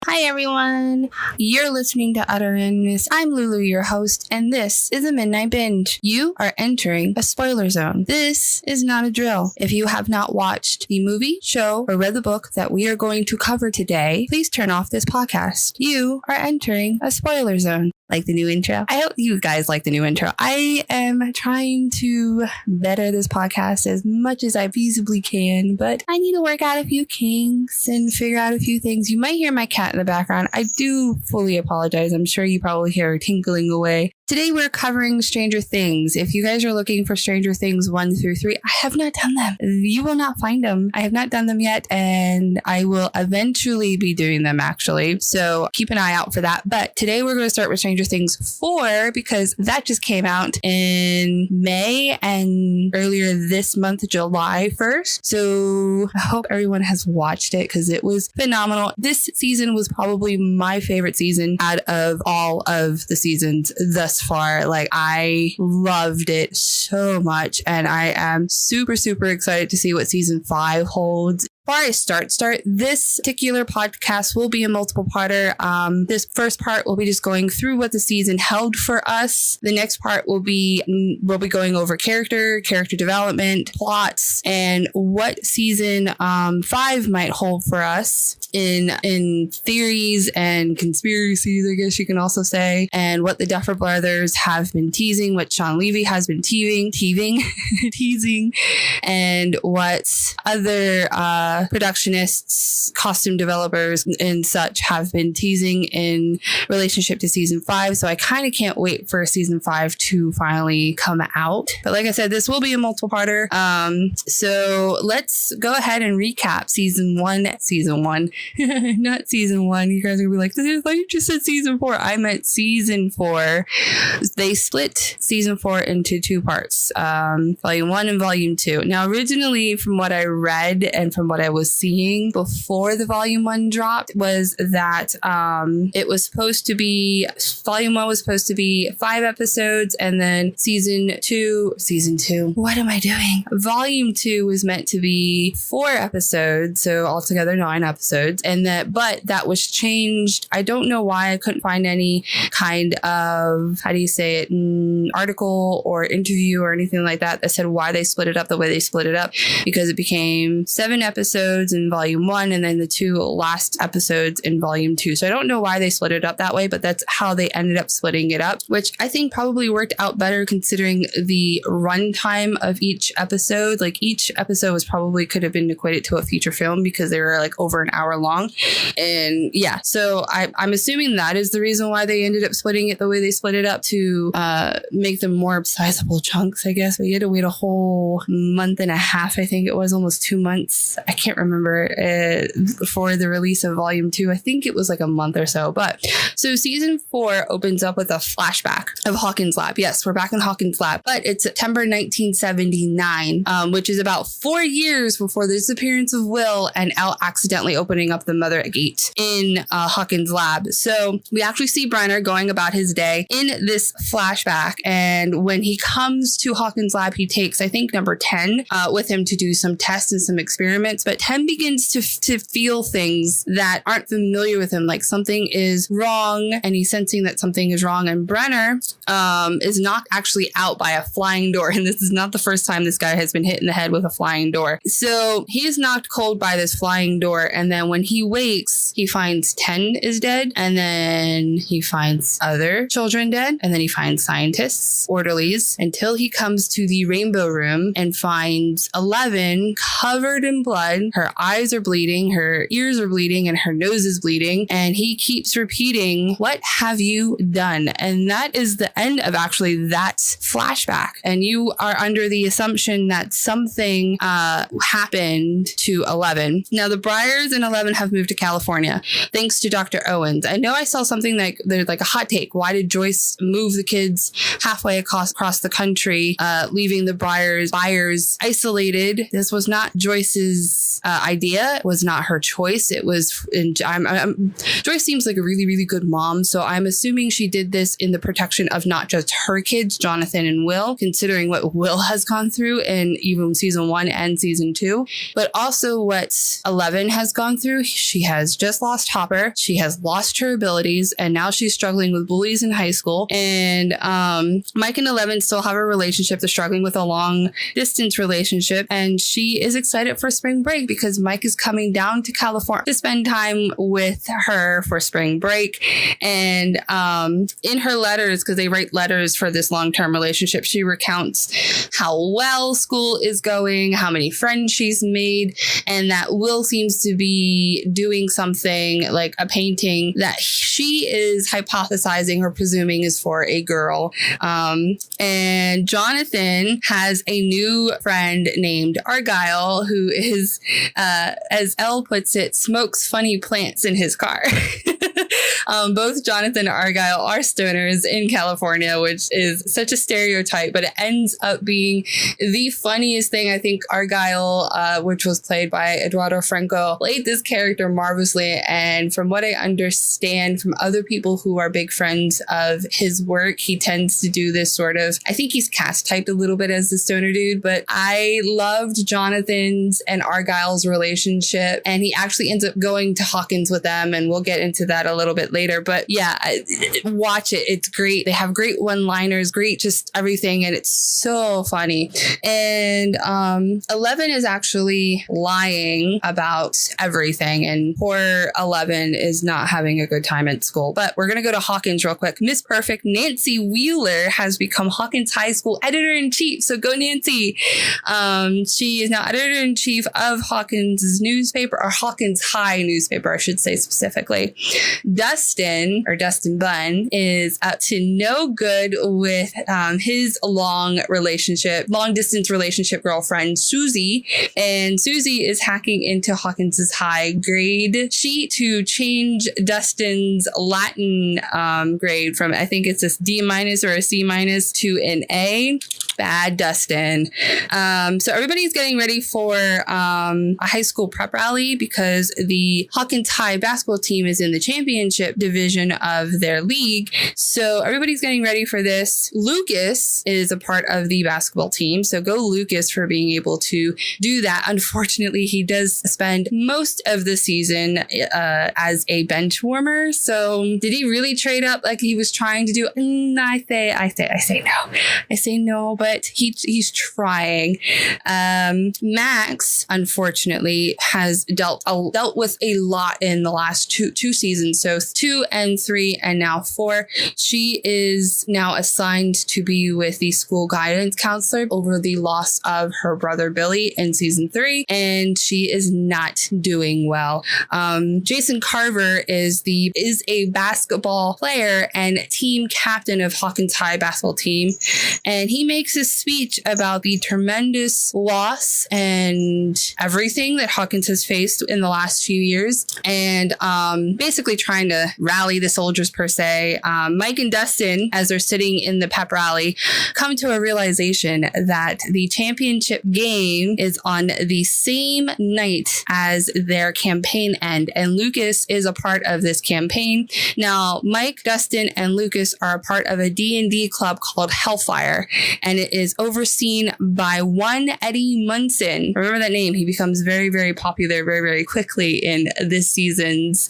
Hi everyone, you're listening to Utterances. I'm Lulu, your host, and this is a Midnight Binge. You are entering a spoiler zone. This is not a drill. If you have not watched the movie, show, or read the book that we are going to cover today, please turn off this podcast. You are entering a spoiler zone. Like the new intro? I hope you guys like the new intro. I am trying to better this podcast as much as I feasibly can, but I need to work out a few kinks and figure out a few things. You might hear my cat in the background. I do fully apologize. I'm sure you probably hear her tinkling away. Today we're covering Stranger Things. If you guys are looking for Stranger Things 1 through 3, I have not done them. You will not find them. I have not done them yet, and I will eventually be doing them actually. So keep an eye out for that. But today we're going to start with Stranger Things 4 because that just came out in May and earlier this month, July 1st. So I hope everyone has watched it because it was phenomenal. This season was probably my favorite season out of all of the seasons thus far. Like, I loved it so much, and I am super excited to see what season 5 holds. Before I start, this particular podcast will be a multiple parter. This first part will be just going through what the season held for us. The next part will be going over character development, plots, and what season 5 might hold for us in theories and conspiracies, I guess you can also say, and what the Duffer Brothers have been teasing, what Sean Levy has been teasing, and what other productionists, costume developers, and such have been teasing in relationship to season 5. So I kind of can't wait for season 5 to finally come out. But like I said, this will be a multiple parter. So let's go ahead and recap season 1, not season 1. You guys are gonna be like, I thought you just said season 4. I meant season 4. They split season 4 into 2 parts, volume 1 and volume 2. Now, originally, from what I read and from what I was seeing before the volume 1 dropped, was that it was supposed to be, volume 1 was supposed to be 5 episodes, and then season 2, what am I doing? Volume 2 was meant to be 4 episodes, so altogether 9 episodes, but that was changed. I don't know why. I couldn't find any kind of, article or interview or anything like that said why they split it up the way they split it up, because it became 7 episodes in volume 1 and then the 2 last episodes in volume 2. So I don't know why they split it up that way, but that's how they ended up splitting it up, which I think probably worked out better considering the runtime of each episode. Like, each episode could have been equated to a feature film because they were like over an hour long. And yeah, so I'm assuming that is the reason why they ended up splitting it the way they split it up, to make them more sizable chunks, I guess. But you had to wait a whole month and a half, I think it was, almost 2 months. I can't remember, for the release of volume 2. I think it was like a month or so. But so season 4 opens up with a flashback of Hawkins Lab. Yes, we're back in Hawkins Lab, but it's September 1979, which is about 4 years before the disappearance of Will and Elle accidentally opening up the mother gate in Hawkins Lab. So we actually see Brenner going about his day in this flashback, and when he comes to Hawkins Lab, he takes, I think, number 10 with him to do some tests and some experiments. But 10 begins to feel things that aren't familiar with him, like something is wrong, and he's sensing that something is wrong. And Brenner is knocked actually out by a flying door, and this is not the first time this guy has been hit in the head with a flying door. So he is knocked cold by this flying door, and then when he wakes, he finds 10 is dead, and then he finds other children dead, and then he finds scientists, orderlies, until he comes to the Rainbow Room and finds 11 covered in blood. Her eyes are bleeding, her ears are bleeding, and her nose is bleeding, and he keeps repeating, "What have you done?" And that is the end of actually that flashback, and you are under the assumption that something happened to 11. Now, the Briars and 11 have moved to California thanks to Dr. Owens. I know I saw something like there's like a hot take. Why did Joyce move the kids halfway across the country, leaving the Briars isolated? This was not Joyce's this idea. It was not her choice. It was, Joyce seems like a really, really good mom. So I'm assuming she did this in the protection of not just her kids, Jonathan and Will, considering what Will has gone through in even season 1 and season 2, but also what 11 has gone through. She has just lost Hopper. She has lost her abilities, and now she's struggling with bullies in high school. And Mike and 11 still have a relationship. They're struggling with a long distance relationship, and she is excited for spring break because Mike is coming down to California to spend time with her for spring break. And in her letters, because they write letters for this long-term relationship, she recounts how well school is going, how many friends she's made, and that Will seems to be doing something like a painting that she is hypothesizing or presuming is for a girl. And Jonathan has a new friend named Argyle, who is, as Elle puts it, smokes funny plants in his car. Both Jonathan and Argyle are stoners in California, which is such a stereotype, but it ends up being the funniest thing. I think Argyle, which was played by Eduardo Franco, played this character marvelously. And from what I understand from other people who are big friends of his work, he tends to do this sort of, I think he's cast typed a little bit as the stoner dude, but I loved Jonathan's and Argyle's relationship, and he actually ends up going to Hawkins with them, and we'll get into that a little bit later. But yeah, watch it. It's great. They have great one-liners, great just everything, and it's so funny. And 11 is actually lying about everything, and poor 11 is not having a good time at school. But we're going to go to Hawkins real quick. Miss Perfect Nancy Wheeler has become Hawkins High School editor-in-chief. So go Nancy. She is now editor-in-chief of Hawkins' newspaper, or Hawkins High newspaper, I should say specifically. Dustin Bunn is up to no good with his long distance relationship girlfriend, Susie. And Susie is hacking into Hawkins' high grade sheet to change Dustin's Latin grade from, I think it's a D- or a C- to an A. Bad Dustin. So everybody's getting ready for a high school prep rally because the Hawkins High basketball team is in the championship division of their league. So everybody's getting ready for this. Lucas is a part of the basketball team. So go Lucas for being able to do that. Unfortunately, he does spend most of the season as a bench warmer. So did he really trade up like he was trying to do? I say no, but he's trying. Max, unfortunately, has dealt with a lot in the last two seasons. So 2 and 3 and now 4. She is now assigned to be with the school guidance counselor over the loss of her brother Billy in season 3, and she is not doing well. Jason Carver is a basketball player and team captain of Hawkins High basketball team, and he makes a speech about the tremendous loss and everything that Hawkins has faced in the last few years, and basically trying to rally the soldiers per se. Mike and Dustin, as they're sitting in the pep rally, come to a realization that the championship game is on the same night as their campaign end, and Lucas is a part of this campaign. Now, Mike, Dustin, and Lucas are a part of a D&D club called Hellfire, and it is overseen by one Eddie Munson. Remember that name. He becomes very, very popular very, very quickly in this season's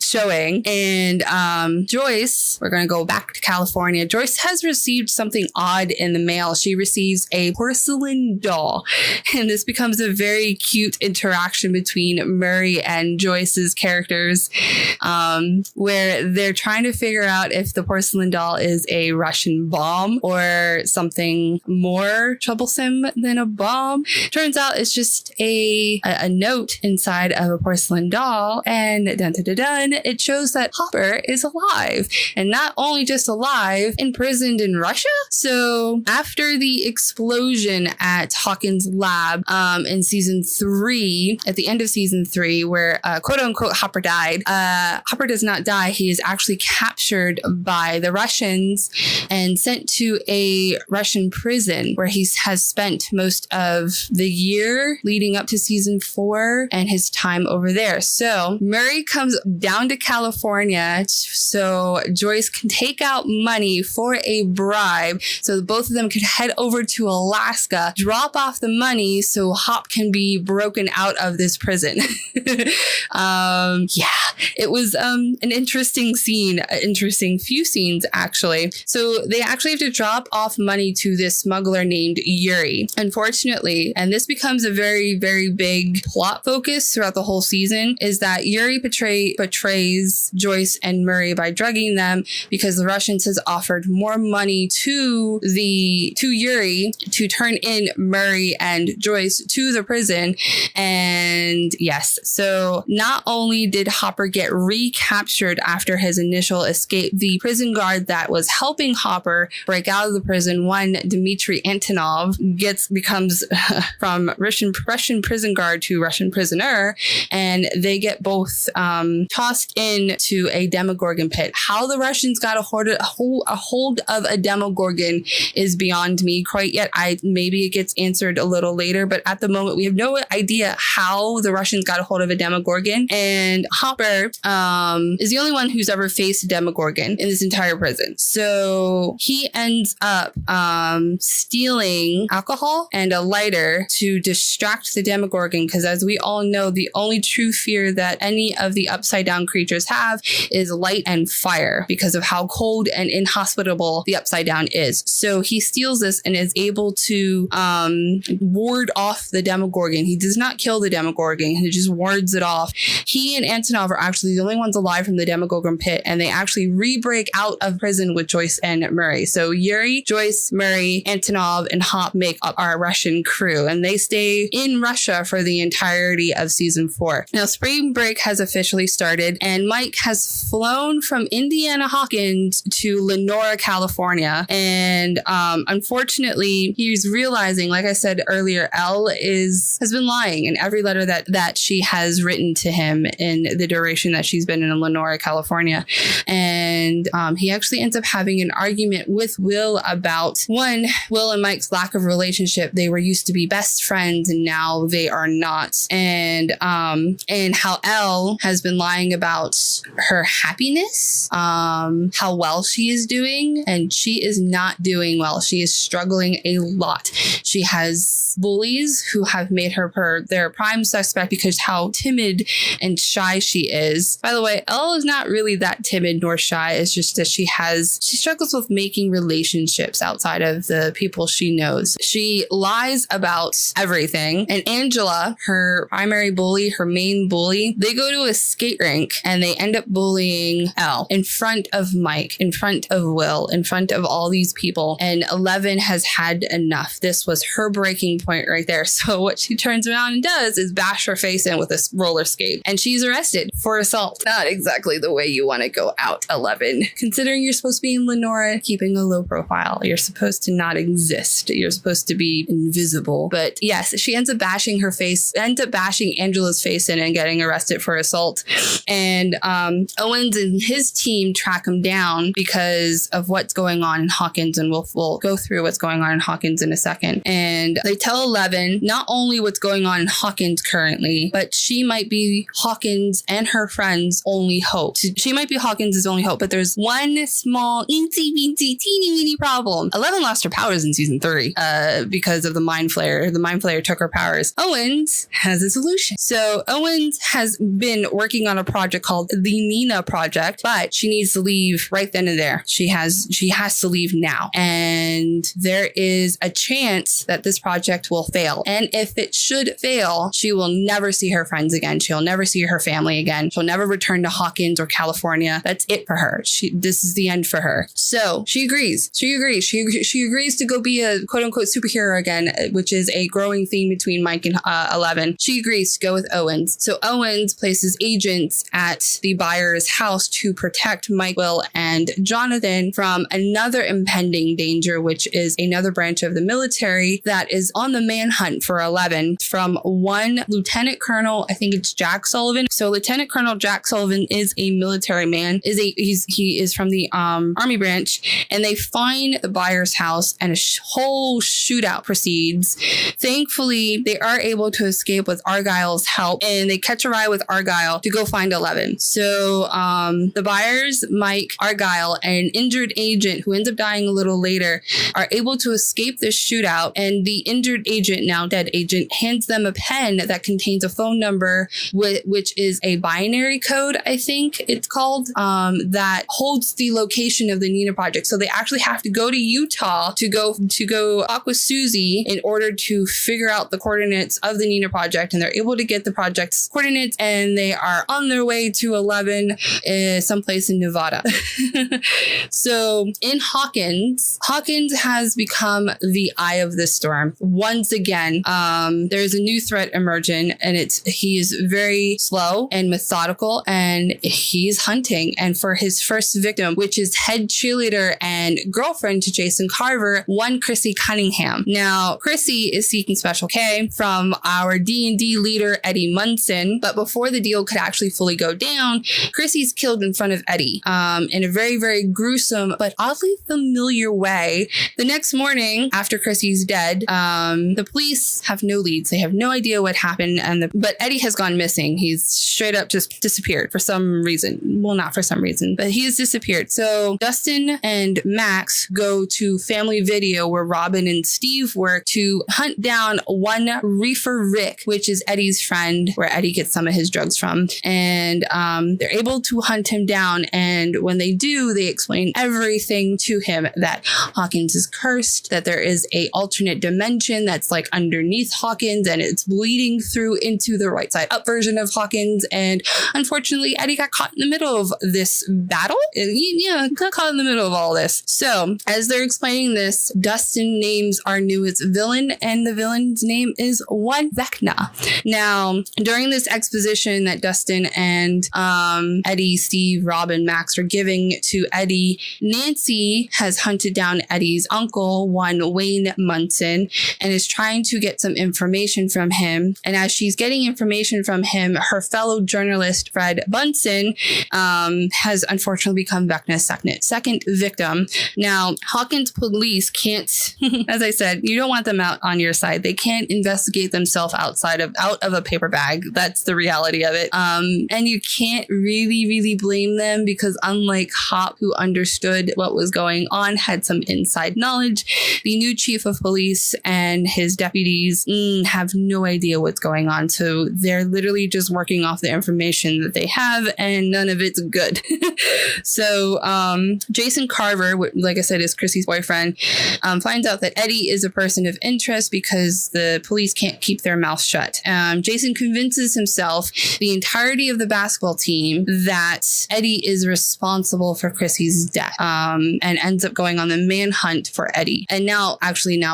showing. And Joyce, we're going to go back to California. Joyce has received something odd in the mail. She receives a porcelain doll, and this becomes a very cute interaction between Murray and Joyce's characters, where they're trying to figure out if the porcelain doll is a Russian bomb or something more troublesome than a bomb. Turns out it's just a note inside of a porcelain doll, and dun, dun, dun, dun, it shows that Hopper is alive, and not only just alive, imprisoned in Russia. So after the explosion at Hawkins' lab in season 3, at the end of season 3, where quote unquote Hopper died, Hopper does not die. He is actually captured by the Russians and sent to a Russian prison where he has spent most of the year leading up to season 4 and his time over there. So Murray comes down to California so Joyce can take out money for a bribe so both of them could head over to Alaska, drop off the money so Hop can be broken out of this prison. It was an interesting scene, interesting few scenes actually. So they actually have to drop off money to this smuggler named Yuri. Unfortunately, and this becomes a very, very big plot focus throughout the whole season, is that Yuri betrays Joyce and Murray by drugging them because the Russians has offered more money to Yuri to turn in Murray and Joyce to the prison. And yes, so not only did Hopper get recaptured after his initial escape, the prison guard that was helping Hopper break out of the prison, one Dmitry Antonov, becomes from Russian prison guard to Russian prisoner, and they get both tossed into a Demogorgon pit. How the Russians got a hold of a Demogorgon is beyond me quite yet. Maybe it gets answered a little later, but at the moment we have no idea how the Russians got a hold of a Demogorgon. And Hopper is the only one who's ever faced a Demogorgon in this entire prison. So he ends up stealing alcohol and a lighter to distract the Demogorgon, because as we all know, the only true fear that any of the upside down creatures have is light and fire because of how cold and inhospitable the upside down is. So he steals this and is able to ward off the Demogorgon. He does not kill the Demogorgon, he just wards it off. He and Antonov are actually the only ones alive from the Demogorgon pit, and they actually re-break out of prison with Joyce and Murray. So Yuri, Joyce, Murray, Antonov, and Hop make up our Russian crew, and they stay in Russia for the entirety of season 4. Now, spring break has officially started, and Mike has flown from Indiana Hawkins to Lenora, California. And unfortunately, he's realizing, like I said earlier, Elle has been lying in every letter that she has written to him in the duration that she's been in Lenora, California. And he actually ends up having an argument with Will about, one, Will and Mike's lack of relationship. They were used to be best friends and now they are not. And how Elle has been lying about her happiness, how well she is doing, and she is not doing well. She is struggling a lot. She has bullies who have made her their prime suspect because how timid and shy she is. By the way, Elle is not really that timid nor shy. It's just that she struggles with making relationships outside of the people she knows. She lies about everything. And Angela, her primary bully, her main bully, they go to a skate rink and they end up bullying Elle in front of Mike, in front of Will, in front of all these people. And 11 has had enough. This was her breaking point right there. So what she turns around and does is bash her face in with a roller skate. And she's arrested for assault. Not exactly the way you want to go out, 11. Considering you're supposed to be in Lenora, keeping a low profile. You're supposed to not exist. You're supposed to be invisible. But yes, she ends up bashing Angela's face in and getting arrested for assault. And Owens and his team track him down because of what's going on in Hawkins, and we'll go through what's going on in Hawkins in a second. And they tell 11 not only what's going on in Hawkins currently, but she might be Hawkins and her friends' only hope. She might be Hawkins' only hope, but there's one small teeny weeny problem. 11 lost her powers in season 3 because of the Mind Flayer. The Mind Flayer took her powers. Owens has a solution. So Owens has been working on a project called the Nina Project, but she needs to leave right then and there. She has to leave now. And there is a chance that this project will fail. And if it should fail, she will never see her friends again. She'll never see her family again. She'll never return to Hawkins or California. That's it for her. This is the end for her. So she agrees. She agrees to go be a quote unquote superhero again, which is a growing theme between Mike and 11. She agrees to go with Owens. So Owens places agents at the buyer's house to protect Michael and Jonathan from another impending danger, which is another branch of the military that is on the manhunt for 11 from one Lieutenant Colonel, I think it's Jack Sullivan. So Lieutenant Colonel Jack Sullivan is a military man, he is from the army branch, and they find the buyer's house and a whole shootout proceeds. Thankfully, they are able to escape with Argyle's help, and they catch a ride with Argyle to go find 11. So the buyers, Mike, Argyle, and an injured agent who ends up dying a little later, are able to escape this shootout, and the injured agent, now dead agent, hands them a pen that contains a phone number, which is a binary code, I think it's called, that holds the location of the Nina Project. So they actually have to go to Utah to go talk with Susie in order to figure out the coordinates of the Nina Project, and they're able to get the project's coordinates, and they are on their way to 11 someplace in Nevada. So in Hawkins has become the eye of the storm once again. There's a new threat emerging, and he is very slow and methodical, and he's hunting. And for his first victim, which is head cheerleader and girlfriend to Jason Carver, one Chrissy Cunningham. Now, Chrissy is seeking Special K from our D&D leader, Eddie Munson. But before the deal could actually fully go down, Chrissy's killed in front of Eddie in a very, very gruesome but oddly familiar way. The next morning, after Chrissy's dead, the police have no leads. They have no idea what happened, but Eddie has gone missing. He's straight up just disappeared for some reason. Well, not for some reason, but he has disappeared. So Dustin and Max go to Family Video, where Robin and Steve work, to hunt down one Reefer Rick, which is Eddie's friend, where Eddie gets some of his drugs from. And they're able to hunt him down. And when they do, they explain everything to him, that Hawkins is cursed, that there is a alternate dimension that's like underneath Hawkins, and it's bleeding through into the right side up version of Hawkins. And unfortunately, Eddie got caught in the middle of this battle. Yeah, got caught in the middle of all this. So as they're explaining this, Dustin names our newest villain, and the villain's name is One Vecna. Now, during this exposition that Dustin and Eddie, Steve, Robin, Max are giving to Eddie, Nancy has hunted down Eddie's uncle, one Wayne Munson, and is trying to get some information from him. And as she's getting information from him, her fellow journalist, Fred Bunsen, has unfortunately become Vecna's second victim. Now, Hawkins police can't, as I said, you don't want them out on your side. They can't investigate themselves out of a paper bag. That's the reality of it. And you can't really blame them, because unlike Hop, who understood what was going on, had some inside knowledge, the new chief of police and his deputies have no idea what's going on. So they're literally just working off the information that they have, and none of it's good. So Jason Carver, like I said, is Chrissy's boyfriend, finds out that Eddie is a person of interest because the police can't keep their mouth shut. Jason convinces himself, the entirety of the basketball team, that Eddie is responsible for Chrissy's death, and ends up going on the manhunt for Eddie. And now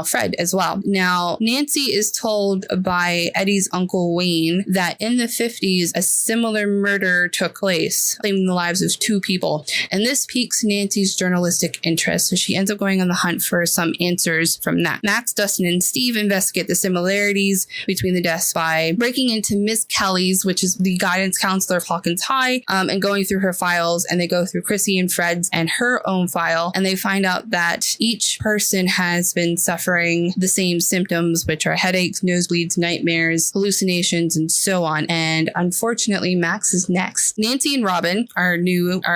Fred as well. Now, Nancy is told by Eddie's uncle Wayne that in the 50s, a similar murder took place, claiming the lives of two people. And this piques Nancy's journalistic interest, so she ends up going on the hunt for some answers from that. Max, Dustin, and Steve investigate the similarities between the deaths by breaking into Miss Kelly's, which is the guidance counselor of Hawkins High, and going through her files. And they go through Chrissy and Fred's and her own file, and they find out that each person has been suffering the same symptoms, which are headaches, nosebleeds, nightmares, hallucinations, and so on. And unfortunately, Max is next. Nancy and Robin are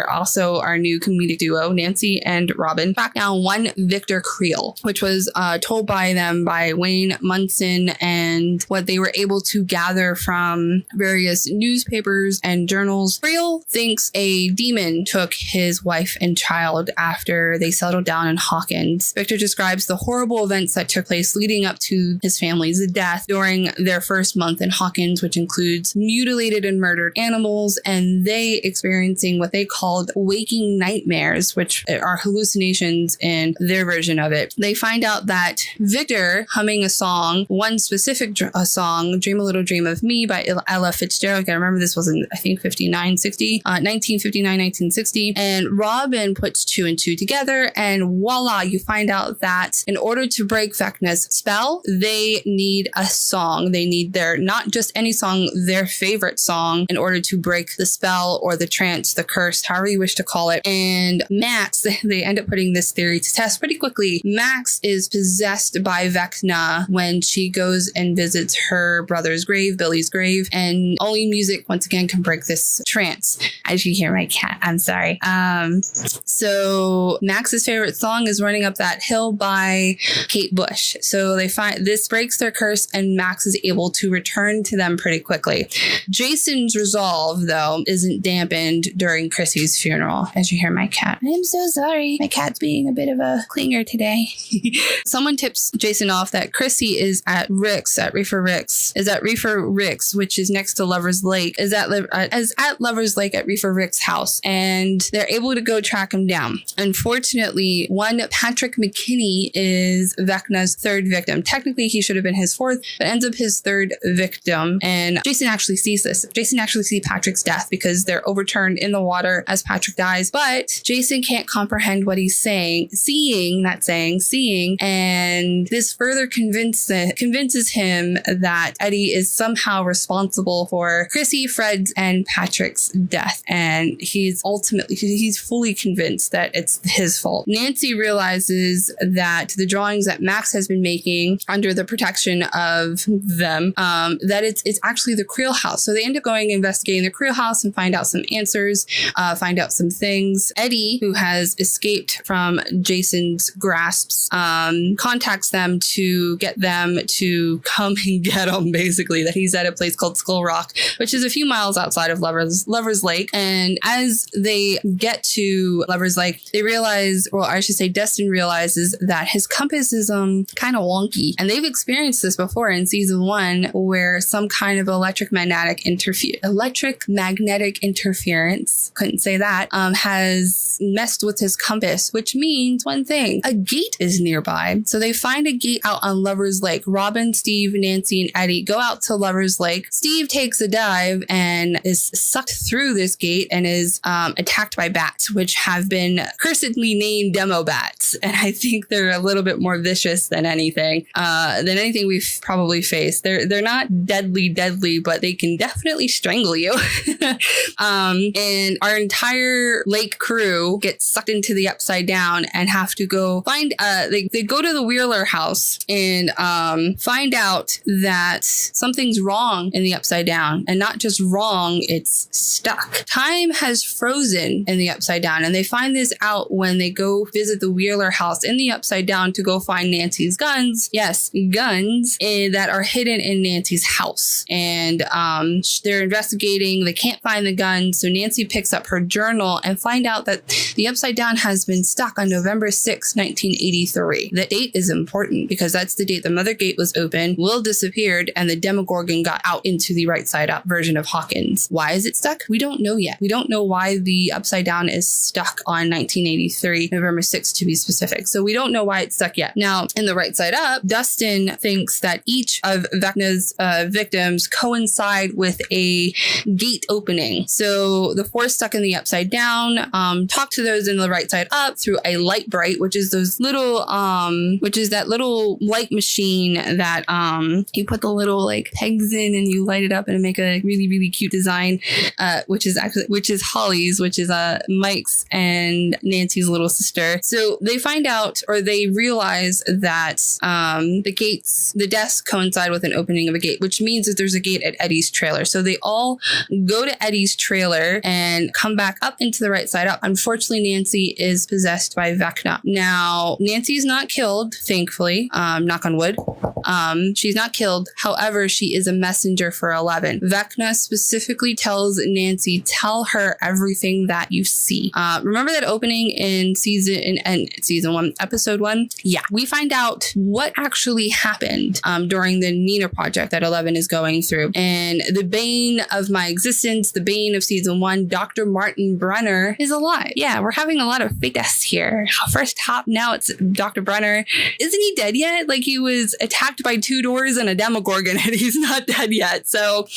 also our new comedic duo. Nancy and Robin track down one Victor Creel, which was told by them by Wayne Munson, and what they were able to gather from various newspapers and journals. Creel thinks a demon took his wife and child after they settled down in Hawkins. Victor describes the horrible events that took place leading up to his family's death during their first month in Hawkins, which includes mutilated and murdered animals, and they experiencing what they called waking nightmares, which are hallucinations in their version of it. They find out that Victor humming a song, one specific song, Dream a Little Dream of Me by Ella Fitzgerald, I gotta remember remember this was in, I think, 1959, 1960. And Robin puts 2 and 2 together, and voila, you find out that in order to break Vecna's spell, they need a song. They need not just any song, their favorite song in order to break the spell or the trance, the curse, however you wish to call it. And Max, they end up putting this theory to test pretty quickly. Max is possessed by Vecna when she goes and visits her brother's grave, Billy's grave, and only music once again can break this trance. As you hear my cat, I'm sorry. So Max's favorite song is Running Up That Hill by Kate Bush. So they find this breaks their curse, and Max is able to return to them pretty quickly. Jason's resolve, though, isn't dampened during Chrissy's funeral. As you hear my cat, I'm so sorry. My cat's being a bit of a clinger today. Someone tips Jason off that Chrissy is at Reefer Rick's, which is next to Lover's Lake, is at Lover's Lake at Reefer Rick's house, and they're able to go track him down. Unfortunately, one Patrick McKinney is Vecna's third victim. Technically, he should have been his fourth, but ends up his third victim. And Jason actually sees this. Jason actually sees Patrick's death because they're overturned in the water as Patrick dies. But Jason can't comprehend what he's saying, seeing, and this further convinces him that Eddie is somehow responsible for Chrissy, Fred's, and Patrick's death. And he's fully convinced that it's his fault. Nancy realizes that the drawings that Max has been making under the protection of them, that it's actually the Creel house. So they end up going investigating the Creel house and find out some answers, find out some things. Eddie, who has escaped from Jason's grasps, contacts them to get them to come and get him, basically, that he's at a place called Skull Rock, which is a few miles outside of Lover's Lake. And as they get to Lover's Lake, they realize, well, I should say Destin realizes that his compass is kind of wonky. And they've experienced this before in season 1, where some kind of electromagnetic interference, couldn't say that, has messed with his compass, which means one thing: a gate is nearby. So they find a gate out on Lover's Lake. Robin, Steve, Nancy, and Eddie go out to Lover's Lake. Steve takes a dive and is sucked through this gate and is attacked by bats, which have been cursedly named demo bats. And I think they're a little bit more vicious than anything we've probably faced. They're not deadly, but they can definitely strangle you. And our entire lake crew gets sucked into the Upside Down and have to go find, they go to the Wheeler house and find out that something's wrong in the Upside Down. And not just wrong, it's stuck. Time has frozen in the Upside Down. And they find this out when they go visit the Wheeler house in the Upside Down to go find Nancy's guns. Yes, guns that are hidden in Nancy's house. And they're investigating. They can't find the guns. So Nancy picks up her journal and find out that the Upside Down has been stuck on November 6, 1983. The date is important because that's the date the Mother Gate was open, Will disappeared, and the Demogorgon got out into the right side up version of Hawkins. Why is it stuck? We don't know yet. We don't know why the Upside Down is stuck on 1983, November 6th to be specific. So we don't know why it's stuck yet. Now, in the right side up, Dustin thinks that each of Vecna's victims coincide with a gate opening. So the 4 stuck in the Upside Down, talk to those in the right side up through a light bright, which is those little, which is that little light machine that you put the little like pegs in and you light it up and make a really, really cute design, which is Holly's, which is Mike's and Nancy's little sister. So they find out, or they realize that the deaths coincide with an opening of a gate, which means that there's a gate at Eddie's trailer. So they all go to Eddie's trailer and come back up into the right side up. Unfortunately, Nancy is possessed by Vecna. Now, Nancy's not killed, thankfully, knock on wood. She's not killed. However, she is a messenger for 11. Vecna specifically tells Nancy, tell her everything that you see. Remember that opening in season 1, episode 1? Yeah. We find out what actually happened during the Nina project that 11 is going through. And the bane of my existence, the bane of season 1, Dr. Martin Brenner is alive. Yeah, we're having a lot of fake deaths here. First top, now it's Dr. Brenner. Isn't he dead yet? Like, he was attacked by 2 doors and a Demogorgon and he's not dead yet. So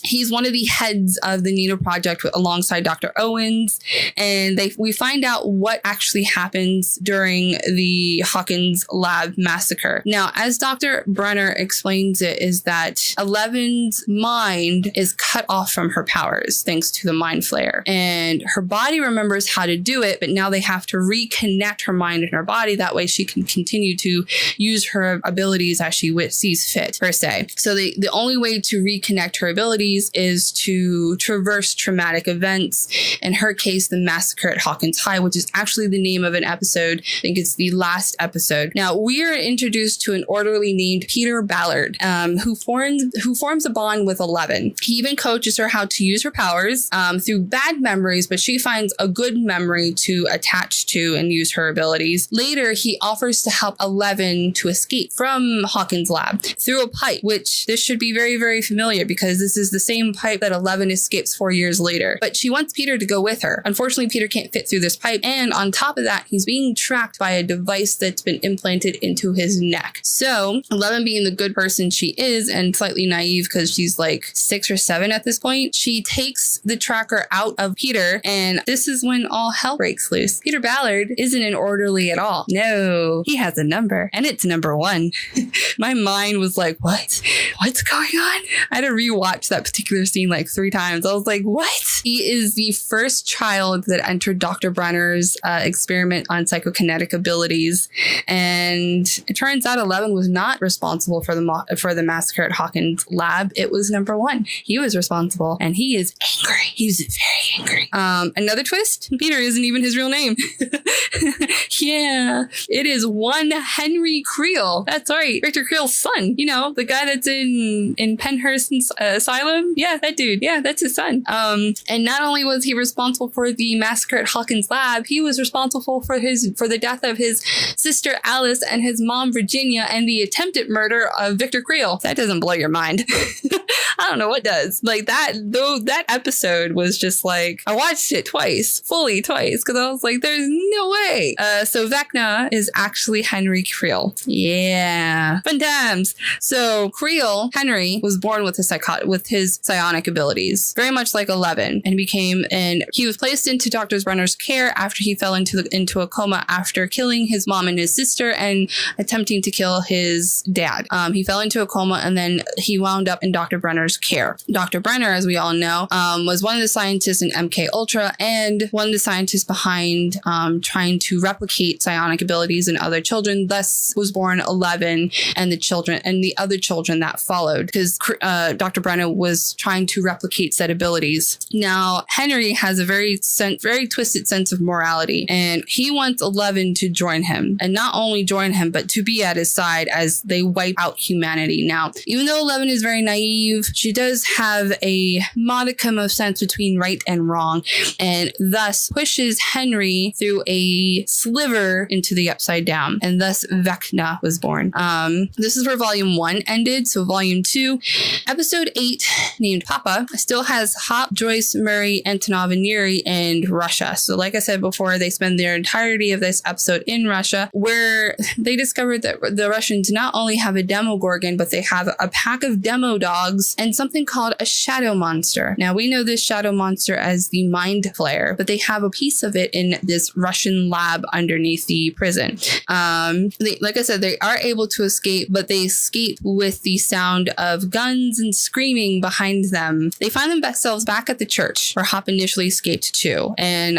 He's one of the heads of the Nina Project alongside Dr. Owens, and we find out what actually happens during the Hawkins lab massacre. Now, as Dr. Brenner explains it, is that Eleven's mind is cut off from her powers thanks to the mind flare, and her body remembers how to do it, but now they have to reconnect her mind and her body. That way she can continue to use her abilities as she sees fit, per se. So the only way to reconnect her abilities is to traverse traumatic events. In her case, the massacre at Hawkins High, which is actually the name of an episode. I think it's the last episode. Now, we are introduced to an orderly named Peter Ballard, who forms a bond with Eleven. He even coaches her how to use her powers through bad memories, but she finds a good memory to attach to and use her abilities. Later, he offers to help Eleven to escape from Hawkins' lab through a pipe, which this should be very, very familiar because this is the same pipe that Eleven escapes 4 years later. But she wants Peter to go with her. Unfortunately, Peter can't fit through this pipe, and on top of that, he's being tracked by a device that's been implanted into his neck. So, Eleven, being the good person she is and slightly naive because she's like 6 or 7 at this point, she takes the tracker out of Peter, and this is when all hell breaks loose. Peter Ballard isn't an orderly at all. No, he has a number, and it's number 1. My mind was like, what? What's going on? I had to rewatch that particular scene like 3 times. I was like, what? He is the first child that entered Dr. Brenner's experiment on psychokinetic abilities, and it turns out Eleven was not responsible for the massacre at Hawkins' lab. It was number 1. He was responsible, and he is angry. He's very angry. Another twist: Peter isn't even his real name. Yeah, it is one Henry Creel. That's right, Victor Creel's son. You know, the guy that's in Penhurst Asylum. Yeah, that dude. Yeah, that's his son. And not only was he responsible for the massacre at Hawkins' lab, he was responsible for the death of his sister Alice and his mom Virginia, and the attempted murder of Victor Creel. That doesn't blow your mind. I don't know what does. Like that, though, that episode was just like, I watched it fully twice, because I was like, there's no way. So Vecna is actually Henry Creel. Yeah. Fun times. So Creel, Henry, was born with his psionic abilities, very much like Eleven, and he was placed into Dr. Brenner's care after he fell into a coma after killing his mom and his sister and attempting to kill his dad. He fell into a coma, and then he wound up in Dr. Brenner's care. Dr. Brenner, as we all know, was one of the scientists in MK Ultra and one of the scientists behind trying to replicate psionic abilities in other children. Thus was born Eleven and the other children that followed, because Dr. Brenner was trying to replicate said abilities. Now, Henry has a very twisted sense of morality, and he wants Eleven to join him, and not only join him, but to be at his side as they wipe out humanity. Now, even though Eleven is very naive, she does have a modicum of sense between right and wrong, and thus pushes Henry through a sliver into the upside down, and thus Vecna was born. This is where Volume 1 ended. So Volume 2, Episode 8, named Papa, still has Hop, Joyce, Murray, Antonov, and Yuri in Russia. So like I said before, they spend their entirety of this episode in Russia, where they discovered that the Russians not only have a Demogorgon, but they have a pack of demo dogs and something called a shadow monster. Now, we know this shadow monster as the Mind Flayer, but they have a piece of it in this Russian lab underneath the prison. Like I said, they are able to escape, but they escape with the sound of guns and screaming behind them. They find themselves back at the church where Hop initially escaped to, and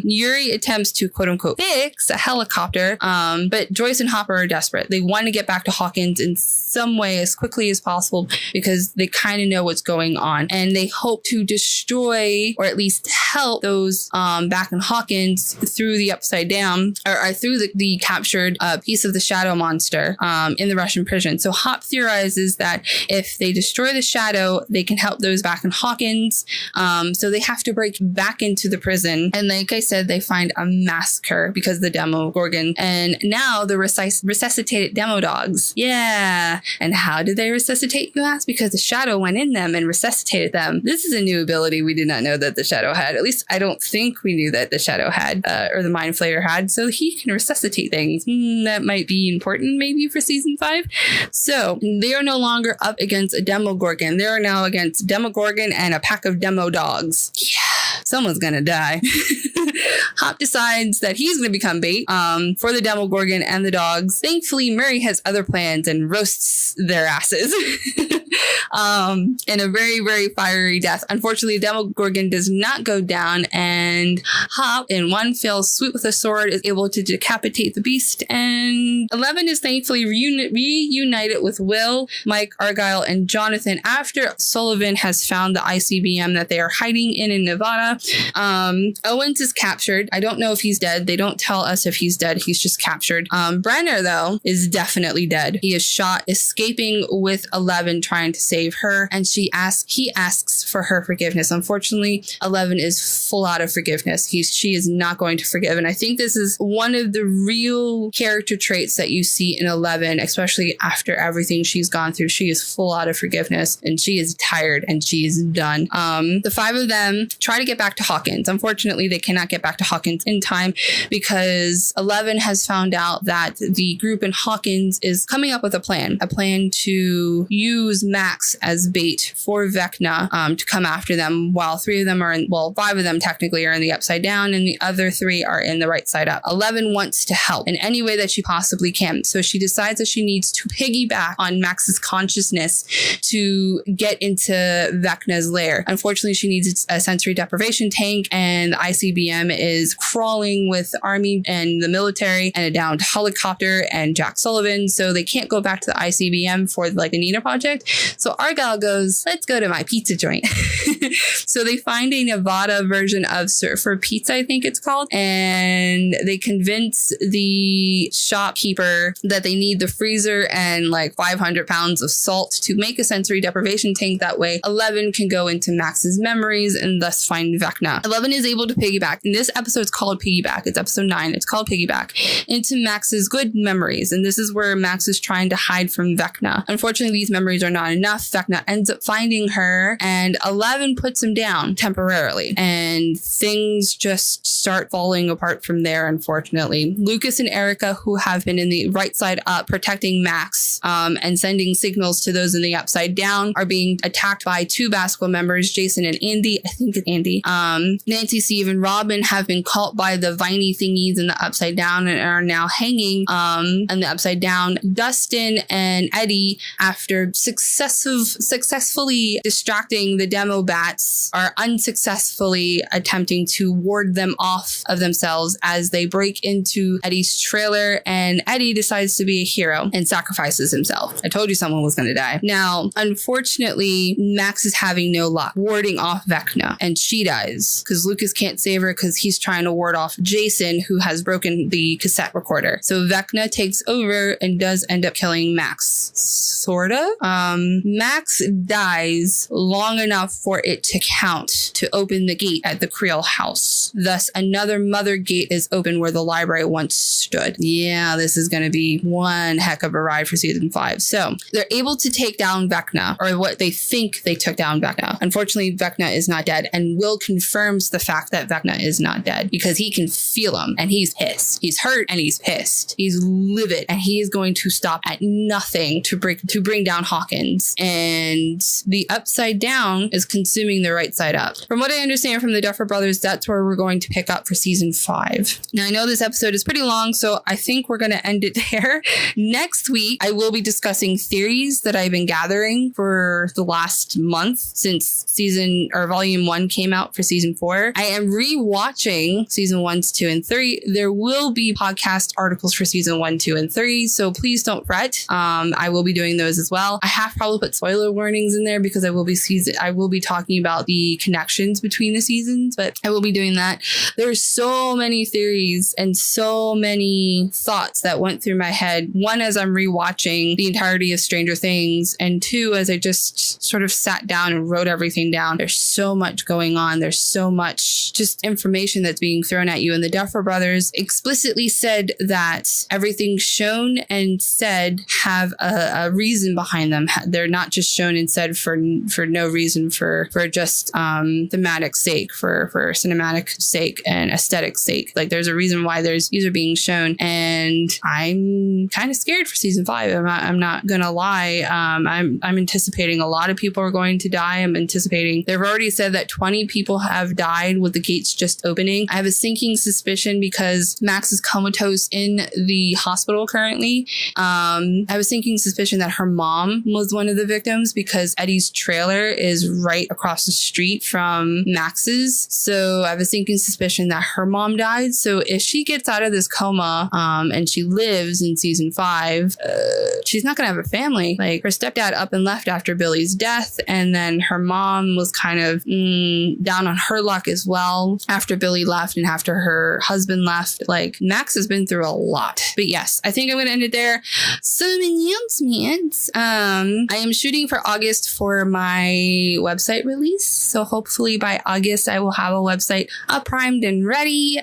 Yuri attempts to quote unquote fix a helicopter, but Joyce and Hopper are desperate. They want to get back to Hawkins in some way as quickly as possible because they kind of know what's going on, and they hope to destroy or at least help those back in Hawkins through the upside down, or through the captured piece of the shadow monster in the Russian prison. So Hop theorizes that if they destroy the shadow, they can help those back in Hawkins. So they have to break back into the prison, and like I said, they find a massacre because of the Demogorgon, and now the resuscitated demo dogs. Yeah. And how did they resuscitate, you ask? Because the shadow shadow went in them and resuscitated them. This is a new ability we did not know that the shadow had. At least I don't think we knew that the shadow had, or the mind flayer had. So he can resuscitate things. That might be important maybe for season 5. So they are no longer up against a Demogorgon. They are now against Demogorgon and a pack of demo dogs. Yeah, someone's gonna die. Hop decides that he's going to become bait for the Demogorgon and the dogs. Thankfully, Murray has other plans and roasts their asses in a very, very fiery death. Unfortunately, the Demogorgon does not go down, and Hop, in one fell swoop with a sword, is able to decapitate the beast. And 11 is thankfully reunited with Will, Mike, Argyle, and Jonathan after Sullivan has found the ICBM that they are hiding in Nevada. Owens is captured. I don't know if he's dead. They don't tell us if he's dead. He's just captured. Brenner, though, is definitely dead. He is shot, escaping with 11, trying to save her, and he asks for her forgiveness. Unfortunately, 11 is full out of forgiveness. She is not going to forgive, and I think this is one of the real character traits that you see in 11, especially after everything she's gone through. She is full out of forgiveness, and she is tired, and she is done. The 5 of them try to get back to Hawkins. Unfortunately, they cannot get back to Hawkins in time because 11 has found out that the group in Hawkins is coming up with a plan to use Max as bait for Vecna to come after them, while 5 of them technically are in the upside down and the other 3 are in the right side up. 11 wants to help in any way that she possibly can, so she decides that she needs to piggyback on Max's consciousness to get into Vecna's lair. Unfortunately, she needs a sensory deprivation tank, and the ICBM is crawling with the army and the military and a downed helicopter and Jack Sullivan, so they can't go back to the ICBM for the Nina project. So Argyle goes, let's go to my pizza joint. So they find a Nevada version of Surfer Pizza, I think it's called, and they convince the shopkeeper that they need the freezer and 500 pounds of salt to make a sensory deprivation tank. That way 11 can go into Max's memories and thus find Vecna. 11 is able to piggyback, and this episode is called Piggyback. It's episode 9. It's called Piggyback into Max's good memories, and this is where Max is trying to hide from Vecna. Unfortunately, these memories are not enough. Vecna ends up finding her, and 11 puts him down temporarily, and things just start falling apart from there, unfortunately. Lucas and Erica, who have been in the right side up protecting Max and sending signals to those in the upside down, are being attacked by 2 Basquiat members, Jason and Andy. I think it's Andy. Nancy, Steve, and Robin have been caught by the viney thingies in the upside down and are now hanging in the upside down. Dustin and Eddie, after successfully distracting the demo bats, are unsuccessfully attempting to ward them off of themselves as they break into Eddie's trailer, and Eddie decides to be a hero and sacrifices himself. I told you someone was going to die. Now, unfortunately, Max is having no luck warding off Vecna, and she dies because Lucas can't save her because he's trying to ward off Jason, who has broken the cassette recorder. So Vecna takes over and does end up killing Max. Sorta. Max dies long enough for it to count to open the gate at the Creel house. Thus, another mother gate is open where the library once stood. Yeah, this is going to be one heck of a ride for season 5. So they're able to take down Vecna, or what they think they took down Vecna. Unfortunately, Vecna is not dead, and Will confirms the fact that Vecna is not dead because he can feel him, and he's pissed. He's hurt and he's pissed. He's livid, and he is going to stop at nothing to bring down Hawkins. And the upside down is consuming the right side up. From what I understand from the Duffer Brothers, that's where we're going to pick up for season 5. Now, I know this episode is pretty long, so I think we're going to end it there. Next week, I will be discussing theories that I've been gathering for the last month since volume 1 came out for season 4. I am rewatching season 1s, 2, and 3. There will be podcast articles for season 1, 2, and 3, so please don't fret. I will be doing those as well. I have probably put spoiler warnings in there because I will be talking talking about the connections between the seasons, but I will be doing that. There's so many theories and so many thoughts that went through my head. One, as I'm rewatching the entirety of Stranger Things, and two, as I just sort of sat down and wrote everything down. There's so much going on. There's so much just information that's being thrown at you. And the Duffer Brothers explicitly said that everything shown and said have a reason behind them. They're not just shown and said for no reason, for just thematic sake, for cinematic sake and aesthetic sake. Like, there's a reason why these are being shown, and I'm kind of scared for season 5. I'm not gonna lie. I'm anticipating a lot of people are going to die. I'm anticipating, they've already said that 20 people have died with the gates just opening. I have a sinking suspicion because Max is comatose in the hospital currently. I have a sinking suspicion that her mom was one of the victims because Eddie's trailer is right across the street from Max's. So I have a sinking suspicion that her mom died. So if she gets out of this coma and she lives in season 5, she's not going to have a family. Like, her stepdad up and left after Billy's death, and then her mom was kind of down on her luck as well after Billy left and after her husband left. Like, Max has been through a lot. But yes, I think I'm going to end it there. Some announcements. I am shooting for August for my website release. So hopefully by August, I will have a website primed and ready.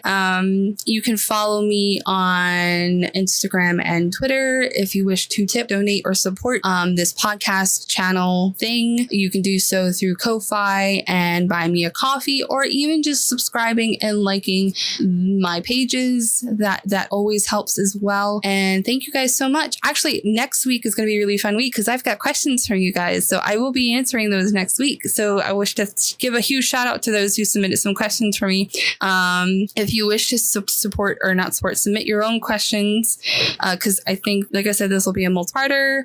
You can follow me on Instagram and Twitter if you wish to tip, donate, or support this podcast channel thing. You can do so through Ko-Fi and buy me a coffee, or even just subscribing and liking my pages. That always helps as well. And thank you guys so much. Actually, next week is going to be a really fun week because I've got questions from you guys. So I will be answering those next week. So I wish to give a huge shout out to those who submitted some questions for me. If you wish to submit your own questions, because I think, like I said, this will be a multi-parter.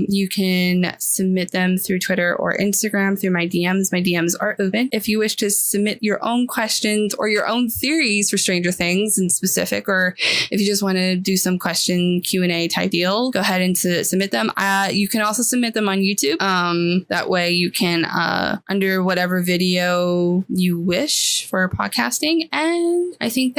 You can submit them through Twitter or Instagram through my DMs. My DMs are open. If you wish to submit your own questions or your own theories for Stranger Things in specific, or if you just want to do some question Q&A type deal, go ahead and submit them. You can also submit them on YouTube. That way you can, under whatever video you wish for podcasting. And I think